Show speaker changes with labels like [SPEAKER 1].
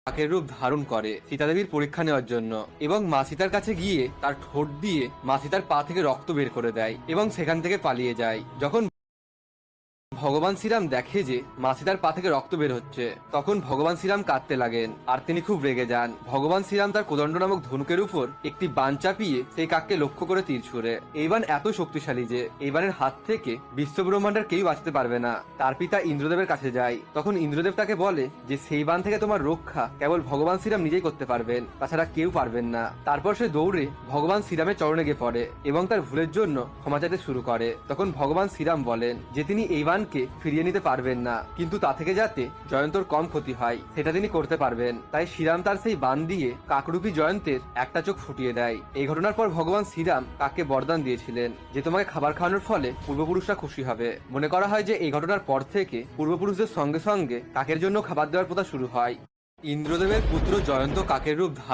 [SPEAKER 1] কাকের রূপ ধারণ করে সীতাদেবীর পরীক্ষা নেওয়ার জন্য এবং মা সীতার কাছে গিয়ে তার ঠোঁট দিয়ে মা সীতার পা থেকে রক্ত বের করে দেয় এবং সেখান থেকে পালিয়ে যায়। যখন ভগবান শ্রীরাম দেখে যে মা সীতার পা থেকে রক্ত বের হচ্ছে, তখন ভগবান শ্রীরাম কাঁদতে লাগেন আর তিনি খুব রেগে যান। ভগবান শ্রীরাম তার কোদণ্ড নামক ধনুকের উপর একটি বাণ চাপিয়ে সেই কাককে লক্ষ্য করে তীর ছুড়ে। এই বাণ এত শক্তিশালী যে এই বাণের হাত থেকে বিশ্বব্রহ্মাণ্ডের কেউ বাঁচতে পারবে না। তার পিতা ইন্দ্রদেবের কাছে যায়, তখন ইন্দ্রদেব তাকে বলে যে সেই বাণ থেকে তোমার রক্ষা কেবল ভগবান শ্রীরাম নিজেই করতে পারবেন, তাছাড়া কেউ পারবেন না। তারপর সে দৌড়ে ভগবান শ্রীরামের চরণে গিয়ে পড়ে এবং তার ভুলের জন্য ক্ষমা চাইতে শুরু করে। তখন ভগবান শ্রীরাম বলেন যে তিনি এই বাণকে ফিরিয়ে নিতে পারবেন না, কিন্তু তা থেকে যাতে জয়ন্তর কম ক্ষতি হয় সেটা তিনি করতে পারবেন। তাই শ্রীরাম তার সেই বাণ দিয়ে কাকরূপী জয়ন্তের একটা চোখ ফুটিয়ে দেয়। এই ঘটনার পর ভগবান শ্রীরাম কাককে বরদান দিয়েছিলেন যে তোমাকে খাবার খাওয়ানোর ফলে পূর্বপুরুষরা খুশি হবে। মনে করা হয় যে এই ঘটনার পর থেকে পূর্বপুরুষদের সঙ্গে সঙ্গে কাকের জন্য খাবার দেওয়ার প্রথা শুরু হয়। ইন্দ্রদেবের পুত্র জয়ন্ত কাকের রূপ ধারণ